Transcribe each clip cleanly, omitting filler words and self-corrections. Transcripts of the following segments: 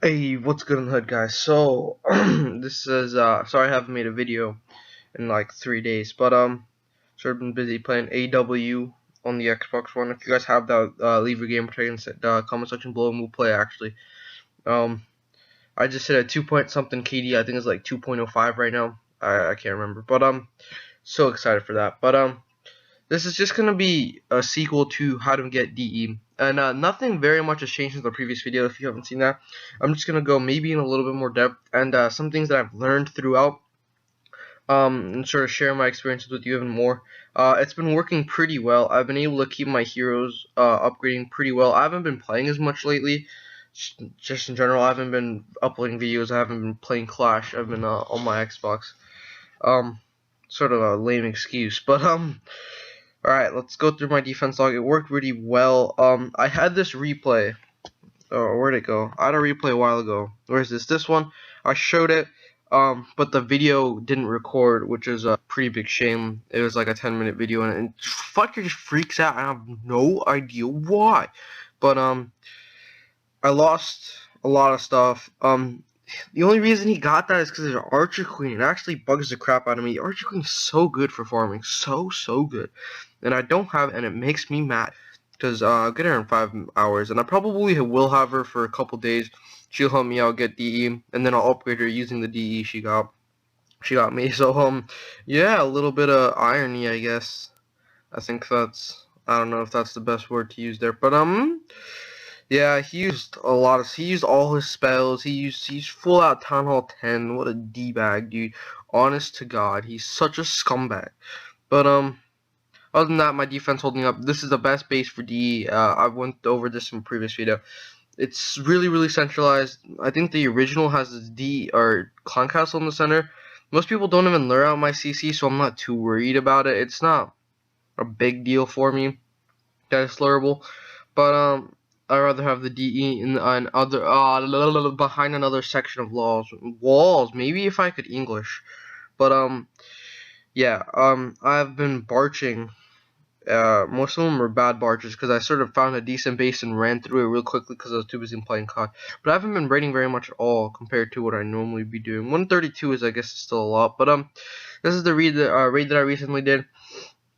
Hey, what's good in the hood, guys? So, this is, sorry I haven't made a video in like 3 days, but, sort of been busy playing AW on the Xbox One. If you guys have that, leave your gamer tag in the comment section below and we'll play, actually. Um, I just hit a 2 point something KD, I think it's like 2.05 right now. I can't remember, but, so excited for that. But, this is just gonna be a sequel to How to Get DE, and nothing very much has changed since the previous video. If you haven't seen that, I'm just gonna go maybe in a little bit more depth and some things that I've learned throughout, and sort of share my experiences with you even more. It's been working pretty well. I've been able to keep my heroes upgrading pretty well. I haven't been playing as much lately. Just in general, I haven't been uploading videos. I haven't been playing Clash. I've been on my Xbox. Um, Sort of a lame excuse, but Alright, let's go through my defense log. It worked really well. I had this replay. Oh, where'd it go? I had a replay a while ago. Where's this? This one. I showed it, but the video didn't record, which is a pretty big shame. It was like a 10-minute video, and fucker just freaks out. I have no idea why. But, I lost a lot of stuff. The only reason he got that is because there's an Archer Queen. It actually bugs the crap out of me. Archer Queen's so good for farming. So good. And I don't have it, and it makes me mad. Because I'll get her in 5 hours. And I probably will have her for a couple days. She'll help me out get DE. And then I'll upgrade her using the DE she got me. So, yeah, a little bit of irony, I guess. I think that's... I don't know if that's the best word to use there. But, yeah, he used he used all his spells. He's full out Town Hall 10. What a D-bag, dude. Honest to God, he's such a scumbag. But other than that, my defense holding up. This is the best base for D. I went over this in a previous video. It's really centralized. I think the original has this D or Clown Castle in the center. Most people don't even lure out my CC, so I'm not too worried about it. It's not a big deal for me that it's lurable. But I'd rather have the DE in other behind another section of walls. Maybe if I could English, but yeah. I've been barching. Most of them were bad barges because I sort of found a decent base and ran through it real quickly because I was too busy playing COD. But I haven't been raiding very much at all compared to what I normally be doing. 132 is, I guess, still a lot. But this is the raid that I recently did,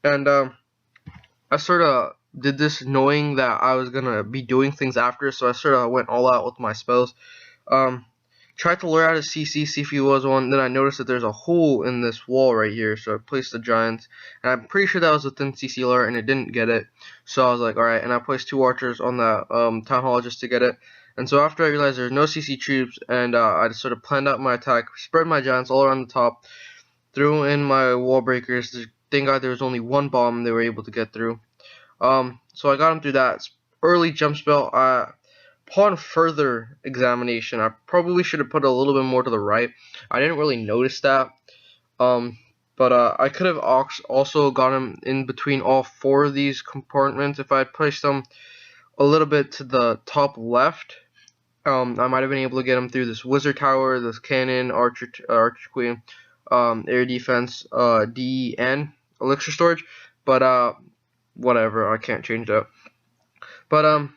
and I sort of did this knowing that I was gonna be doing things after, so I sort of went all out with my spells. Tried to lure out a CC, see if he was one. Then I noticed that there's a hole in this wall right here, so I placed the giants, and I'm pretty sure that was within CC lure, and it didn't get it. So I was like, all right, and I placed 2 archers on that town hall just to get it. And so after I realized there's no CC troops, and I just sort of planned out my attack, spread my giants all around the top, threw in my wall breakers. Thank God there was only 1 bomb they were able to get through. So I got him through that early jump spell. Upon further examination, I probably should have put a little bit more to the right. I didn't really notice that. But I could have also got him in between all 4 of these compartments if I had placed them a little bit to the top left. I might have been able to get him through this wizard tower, this cannon, archer queen, air defense, D, and elixir storage. But whatever, I can't change that. But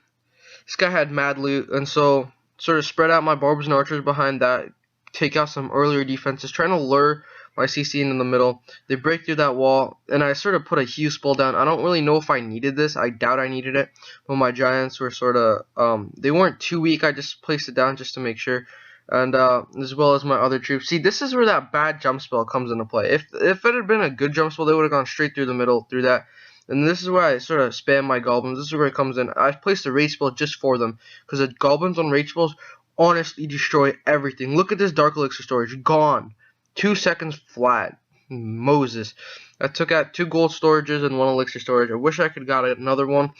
this guy had mad loot, and so sort of spread out my barbers and archers behind that, take out some earlier defenses, trying to lure my CC in the middle. They break through that wall, and I sort of put a huge spell down. I don't really know if I needed this. I doubt I needed it, but my giants were sort of they weren't too weak. I just placed it down just to make sure. And as well as my other troops. See, this is where that bad jump spell comes into play. If it had been a good jump spell, they would have gone straight through the middle through that. And this is where I sort of spam my goblins. This is where it comes in. I placed a raid spell just for them, because the goblins on raid spells honestly destroy everything. Look at this dark elixir storage, gone. 2 seconds flat. Moses. I took out 2 gold storages and 1 elixir storage. I wish I could got another one.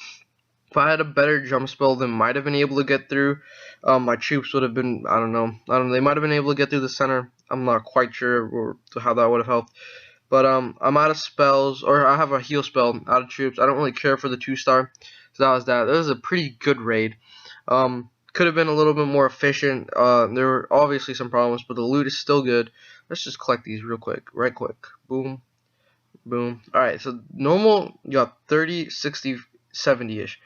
If I had a better jump spell, they might have been able to get through. My troops would have been, I don't know. They might have been able to get through the center. I'm not quite sure how that would have helped. But I'm out of spells, or I have a heal spell out of troops. I don't really care for the 2-star. So that was that. That was a pretty good raid. Could have been a little bit more efficient. There were obviously some problems, but the loot is still good. Let's just collect these real quick. Right quick. Boom. Boom. Alright, so normal, you got 30, 60, 70-ish.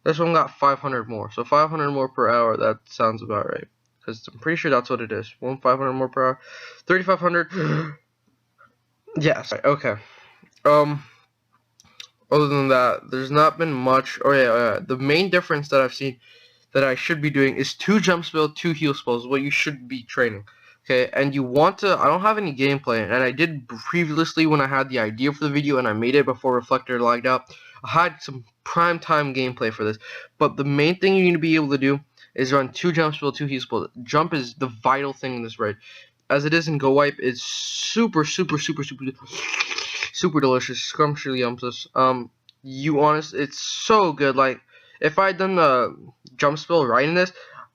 This one got 500 more. So 500 more per hour, that sounds about right. because I'm pretty sure that's what it is. 1,500 more per hour, 3,500. Yes. Okay. Other than that, there's not been much. Oh yeah, the main difference that I've seen that I should be doing is 2 jump spells, 2 heal spells, what you should be training. Okay, and you want to, I don't have any gameplay, and I did previously when I had the idea for the video and I made it before Reflector lagged out. I had some prime time gameplay for this, but the main thing you need to be able to do is run 2 jump spells, 2 heal spells. Jump is the vital thing in this raid. As it is in Go Wipe, it's super delicious, scrumptious yumptus. It's so good. Like, if I had done the jump spell right in this,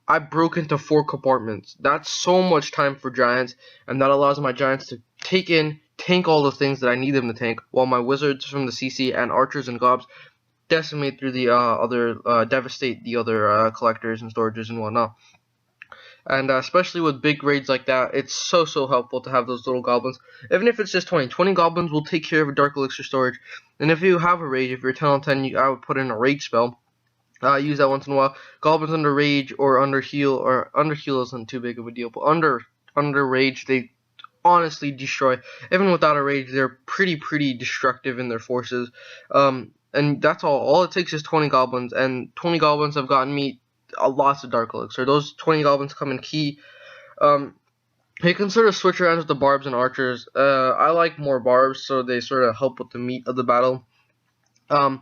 I broke into 4 compartments. That's so much time for giants, and that allows my giants to tank all the things that I need them to tank, while my wizards from the CC and archers and gobs decimate through the devastate the other collectors and storages and whatnot. And especially with big raids like that, it's so helpful to have those little goblins. Even if it's just 20 goblins will take care of a dark elixir storage. And if you have a rage, if you're 10 on 10, I would put in a rage spell. Use that once in a while. Goblins under rage or under heal isn't too big of a deal, but under rage they honestly destroy. Even without a rage, they're pretty destructive in their forces. And that's all it takes is 20 goblins, and 20 goblins have gotten me lots of dark elixir. Those 20 goblins come in key. You can sort of switch around with the barbs and archers. I like more barbs, so they sort of help with the meat of the battle. And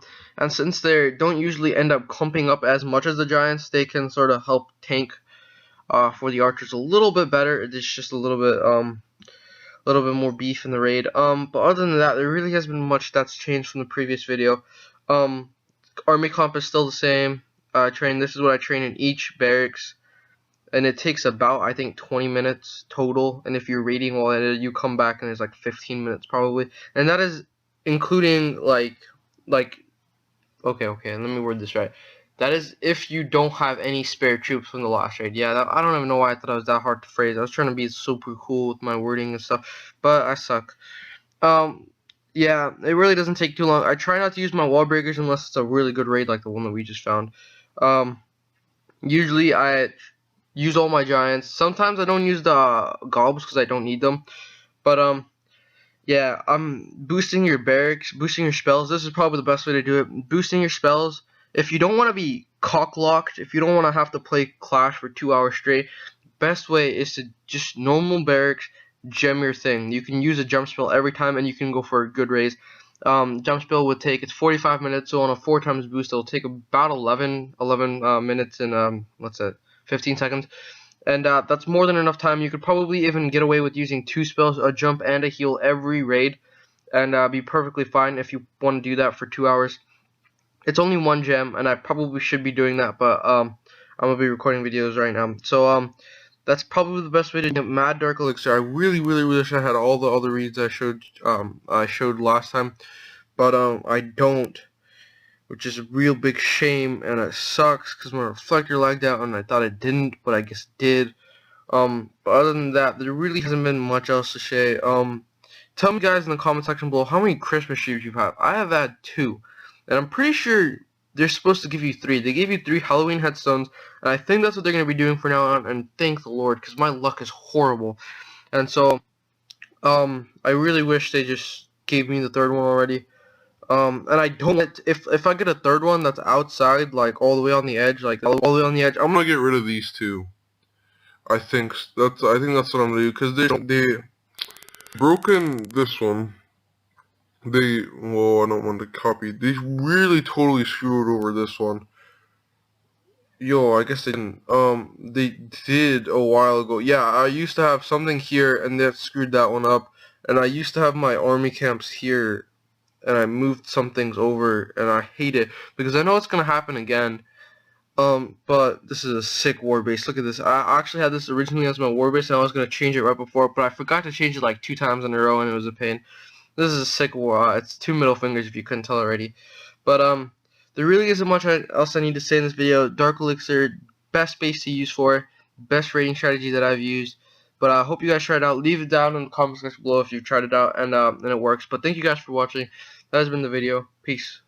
since they don't usually end up clumping up as much as the giants, they can sort of help tank for the archers a little bit better. It's just a little bit more beef in the raid. But other than that, there really hasn't been much that's changed from the previous video. Army comp is still the same. This is what I train in each barracks, and it takes about, I think, 20 minutes total. And if you're raiding while at it, you come back and it's like 15 minutes probably, and that is including like okay, let me word this right. That is if you don't have any spare troops from the last raid. Yeah, I don't even know why I thought it was that hard to phrase. I was trying to be super cool with my wording and stuff, but I suck. Yeah, it really doesn't take too long. I try not to use my wall breakers unless it's a really good raid like the one that we just found. Usually I use all my giants. Sometimes I don't use the gobs because I don't need them. But yeah, boosting your barracks, boosting your spells. This is probably the best way to do it. Boosting your spells. If you don't want to be cock-locked, if you don't want to have to play Clash for 2 hours straight, best way is to just normal barracks, gem your thing. You can use a jump spell every time, and you can go for a good raise. Jump spell would take, it's 45 minutes, so on a 4 times boost, it'll take about 11 minutes and, 15 seconds. And that's more than enough time. You could probably even get away with using 2 spells, a jump and a heal every raid, and be perfectly fine if you want to do that for 2 hours. It's only 1 gem, and I probably should be doing that, but I'm going to be recording videos right now. So, that's probably the best way to get Mad Dark Elixir. I really wish I had all the other reads I showed last time, but I don't, which is a real big shame, and it sucks because my reflector lagged out, and I thought it didn't, but I guess it did. But other than that, there really hasn't been much else to say. Tell me guys in the comment section below how many Christmas trees you've had. I have had 2, and I'm pretty sure they're supposed to give you 3. They gave you 3 Halloween headstones, and I think that's what they're going to be doing from now on, and thank the Lord, because my luck is horrible. And so, I really wish they just gave me the 3rd one already. And I don't, if I get a 3rd one that's outside, like all the way on the edge, I'm gonna get rid of these 2. I think that's what I'm gonna do, because they broken this one. Well, I don't want to copy. They really totally screwed over this one. Yo, I guess they didn't. They did a while ago. Yeah, I used to have something here, and that screwed that one up. And I used to have my army camps here, and I moved some things over, and I hate it, because I know it's gonna happen again. But this is a sick war base. Look at this. I actually had this originally as my war base, and I was gonna change it right before, but I forgot to change it like 2 times in a row, and it was a pain. This is a sick war. It's 2 middle fingers if you couldn't tell already. But there really isn't much else I need to say in this video. Dark Elixir, best base to use for, best raiding strategy that I've used. But I hope you guys try it out. Leave it down in the comment section below if you've tried it out and it works. But thank you guys for watching. That has been the video. Peace.